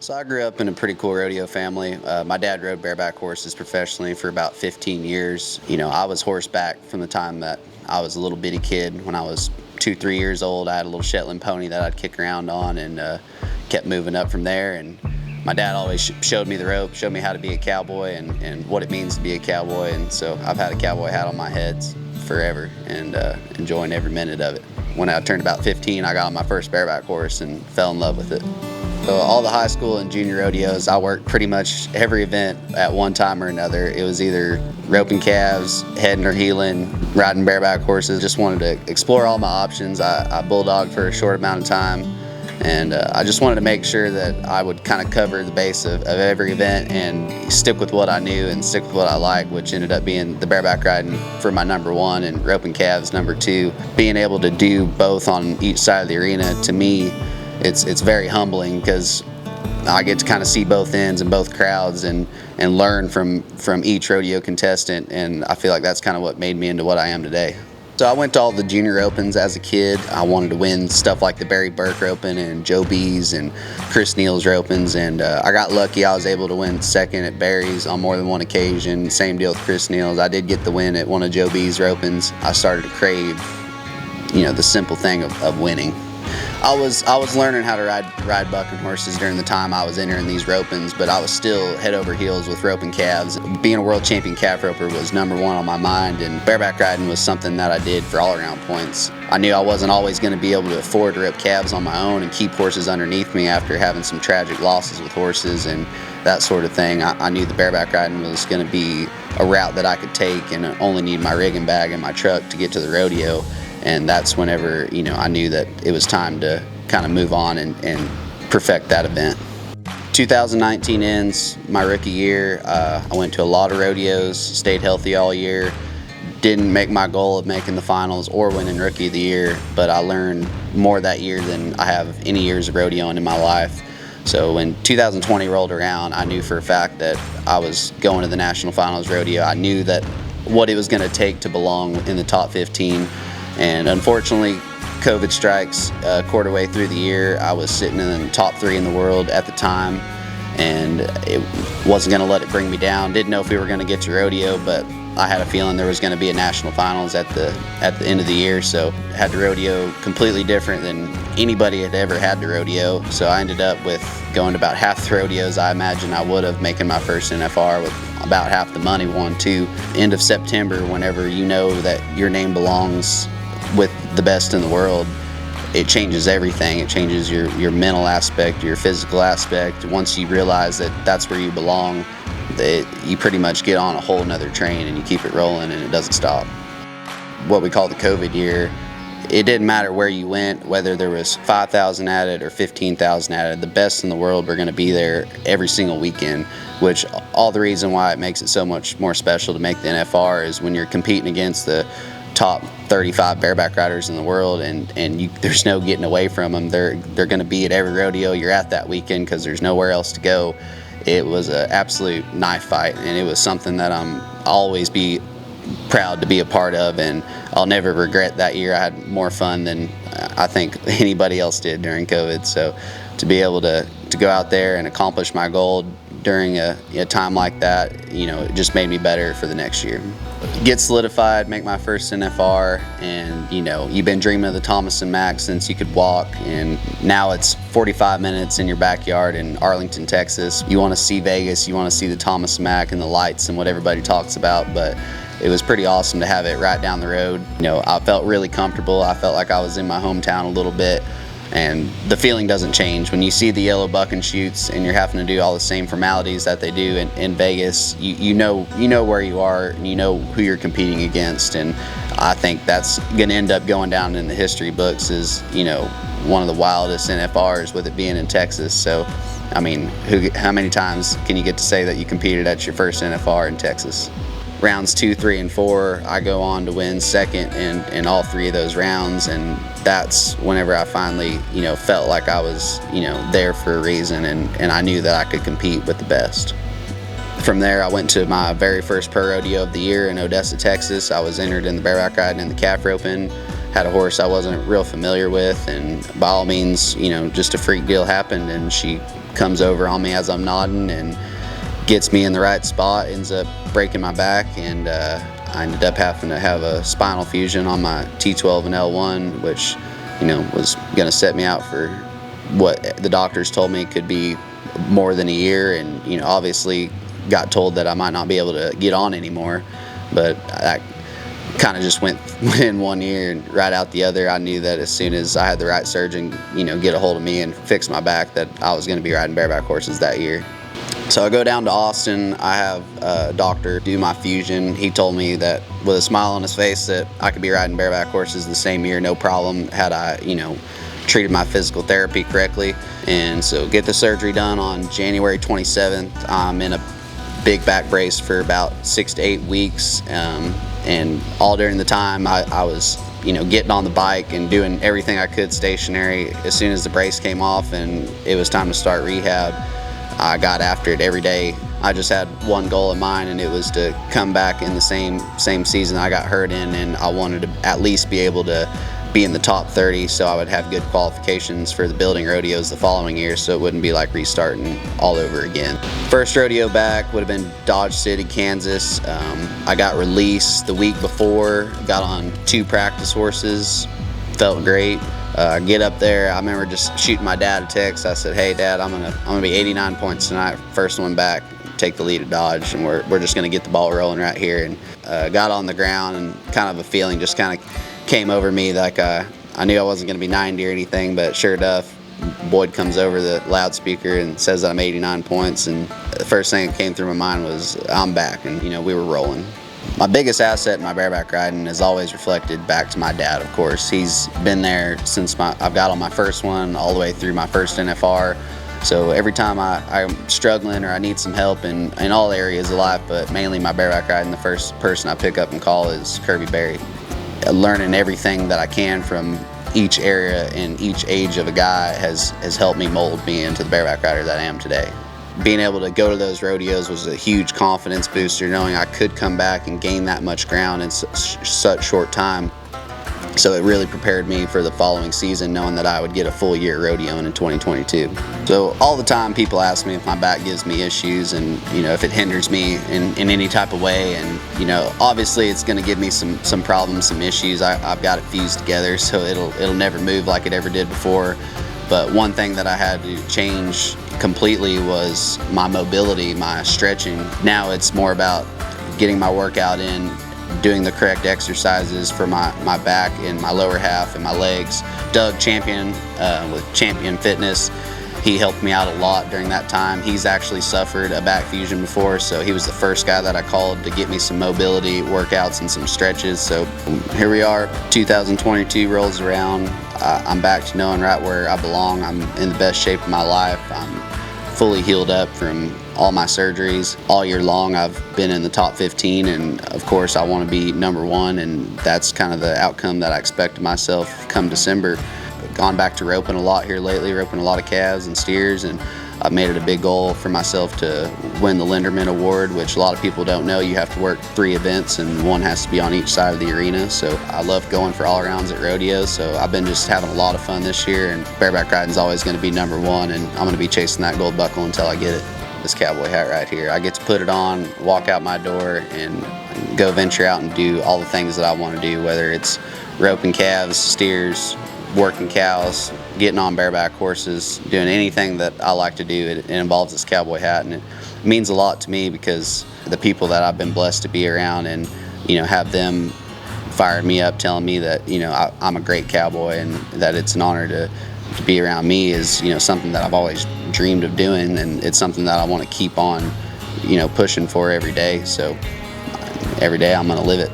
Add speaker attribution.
Speaker 1: So I grew up in a pretty cool rodeo family. My dad rode bareback horses professionally for about 15 years. I was horseback from the time that I was a little bitty kid. When I was 2, 3 years old, I had a little Shetland pony that I'd kick around on and kept moving up from there. And my dad always showed me the rope, showed me how to be a cowboy and what it means to be a cowboy. And so I've had a cowboy hat on my head forever and enjoying every minute of it. When I turned about 15, I got on my first bareback horse and fell in love with it. So all the high school and junior rodeos, I worked pretty much every event at one time or another. It was either roping calves, heading or heeling, riding bareback horses. Just wanted to explore all my options. I bulldogged for a short amount of time, and I just wanted to make sure that I would kind of cover the base of every event and stick with what I knew and stick with what I liked, which ended up being the bareback riding for my #1 and roping calves #2. Being able to do both on each side of the arena, to me, it's very humbling because I get to kind of see both ends and both crowds and learn from each rodeo contestant, and I feel like that's kind of what made me into what I am today. So I went to all the junior opens as a kid. I wanted to win stuff like the Barry Burke Open and Joe B's and Chris Neal's Opens, and I got lucky. I was able to win second at Barry's on more than one occasion. Same deal with Chris Neal's. I did get the win at one of Joe B's Opens. I started to crave, the simple thing of winning. I was learning how to ride bucking horses during the time I was entering these ropings, but I was still head over heels with roping calves. Being a world champion calf roper was #1 on my mind, and bareback riding was something that I did for all around points. I knew I wasn't always going to be able to afford to rope calves on my own and keep horses underneath me after having some tragic losses with horses and that sort of thing. I knew the bareback riding was going to be a route that I could take and only need my rigging bag and my truck to get to the rodeo. And that's whenever, I knew that it was time to kind of move on and perfect that event. 2019 ends my rookie year. I went to a lot of rodeos, stayed healthy all year. Didn't make my goal of making the finals or winning Rookie of the Year, but I learned more that year than I have any years of rodeoing in my life. So when 2020 rolled around, I knew for a fact that I was going to the National Finals Rodeo. I knew that what it was going to take to belong in the top 15. And unfortunately, COVID strikes a quarter way through the year. I was sitting in the top 3 in the world at the time, and it wasn't going to let it bring me down. Didn't know if we were going to get to rodeo, but I had a feeling there was going to be a national finals at the end of the year, so had to rodeo completely different than anybody had ever had to rodeo. So I ended up with going to about half the rodeos I imagined I would have, making my first NFR with about half the money won too. End of September, whenever you know that your name belongs with the best in the world, it changes everything. It changes your mental aspect, your physical aspect. Once you realize that that's where you belong, that you pretty much get on a whole nother train and you keep it rolling and it doesn't stop. What we call the COVID year, it didn't matter where you went, whether there was 5,000 at it or 15,000 at it, the best in the world were going to be there every single weekend, which all the reason why it makes it so much more special to make the NFR is when you're competing against the top 35 bareback riders in the world, and there's no getting away from them. They're going to be at every rodeo you're at that weekend because there's nowhere else to go. It was an absolute knife fight, and it was something that I'll always be proud to be a part of, and I'll never regret that year. I had more fun than I think anybody else did during COVID. So to be able to go out there and accomplish my goal during a time like that, it just made me better for the next year. Get solidified, make my first NFR, and you've been dreaming of the Thomas and Mack since you could walk, and now it's 45 minutes in your backyard in Arlington, Texas. You want to see Vegas, you want to see the Thomas and Mack and the lights and what everybody talks about, but it was pretty awesome to have it right down the road. I felt really comfortable. I felt like I was in my hometown a little bit. And the feeling doesn't change. When you see the yellow buck and shoots and you're having to do all the same formalities that they do in Vegas, you know where you are and you know who you're competing against. And I think that's going to end up going down in the history books as, one of the wildest NFRs, with it being in Texas. So, I mean, how many times can you get to say that you competed at your first NFR in Texas? Rounds 2, 3, and 4, I go on to win second in all 3 of those rounds, and that's whenever I finally, felt like I was, there for a reason, and I knew that I could compete with the best. From there, I went to my very first pro rodeo of the year in Odessa, Texas. I was entered in the bareback riding and the calf roping. had a horse I wasn't real familiar with, and by all means, just a freak deal happened, and she comes over on me as I'm nodding and gets me in the right spot, ends up breaking my back, and I ended up having to have a spinal fusion on my T12 and L1, which was going to set me out for what the doctors told me could be more than a year, and obviously got told that I might not be able to get on anymore, but that kind of just went in 1 year and right out the other. I knew that as soon as I had the right surgeon get a hold of me and fix my back, that I was going to be riding bareback horses that year. So I go down to Austin. I have a doctor do my fusion. He told me that with a smile on his face that I could be riding bareback horses the same year, no problem, had I treated my physical therapy correctly. And so get the surgery done on January 27th. I'm in a big back brace for about 6 to 8 weeks, and all during the time I was getting on the bike and doing everything I could stationary. As soon as the brace came off and it was time to start rehab, I got after it every day. I just had one goal in mind, and it was to come back in the same season I got hurt in, and I wanted to at least be able to be in the top 30 so I would have good qualifications for the building rodeos the following year, so it wouldn't be like restarting all over again. First rodeo back would have been Dodge City, Kansas. I got released the week before, got on 2 practice horses, felt great. Get up there, I remember just shooting my dad a text. I said, "Hey Dad, I'm gonna be 89 points tonight, first one back, take the lead at Dodge, and we're just gonna get the ball rolling right here." And got on the ground, and kind of a feeling just kind of came over me, like I knew I wasn't gonna be 90 or anything, but sure enough, Boyd comes over the loudspeaker and says that I'm 89 points, and the first thing that came through my mind was I'm back, and we were rolling. My biggest asset in my bareback riding is always reflected back to my dad, of course. He's been there since I've got on my first one all the way through my first NFR. So every time I'm struggling or I need some help in all areas of life, but mainly my bareback riding, the first person I pick up and call is Leighton Barry. Learning everything that I can from each area and each age of a guy has helped me mold me into the bareback rider that I am today. Being able to go to those rodeos was a huge confidence booster, knowing I could come back and gain that much ground in such short time. So it really prepared me for the following season, knowing that I would get a full year rodeoing in 2022. So all the time people ask me if my back gives me issues, and if it hinders me in any type of way, and obviously it's going to give me some problems, some issues. I've got it fused together, so it'll never move like it ever did before. But one thing that I had to change completely was my mobility, my stretching. Now it's more about getting my workout in, doing the correct exercises for my back and my lower half and my legs. Doug Champion with Champion Fitness, he helped me out a lot during that time. He's actually suffered a back fusion before, so he was the first guy that I called to get me some mobility workouts and some stretches. So here we are, 2022 rolls around. I'm back to knowing right where I belong. I'm in the best shape of my life. I'm fully healed up from all my surgeries. All year long I've been in the top 15, and of course I want to be number 1, and that's kind of the outcome that I expect of myself come December. Gone back to roping a lot here lately, roping a lot of calves and steers, and I've made it a big goal for myself to win the Linderman Award, which a lot of people don't know. You have to work 3 events, and 1 has to be on each side of the arena. So I love going for all-arounds at rodeos, so I've been just having a lot of fun this year, and bareback riding is always going to be number 1, and I'm going to be chasing that gold buckle until I get it. This cowboy hat right here, I get to put it on, walk out my door, and go venture out and do all the things that I want to do, whether it's roping calves, steers, working cows, getting on bareback horses, doing anything that I like to do. It involves this cowboy hat, and it means a lot to me because the people that I've been blessed to be around and have them firing me up, telling me that I'm a great cowboy and that it's an honor to be around me is something that I've always dreamed of doing, and it's something that I want to keep on pushing for every day. So every day I'm going to live it.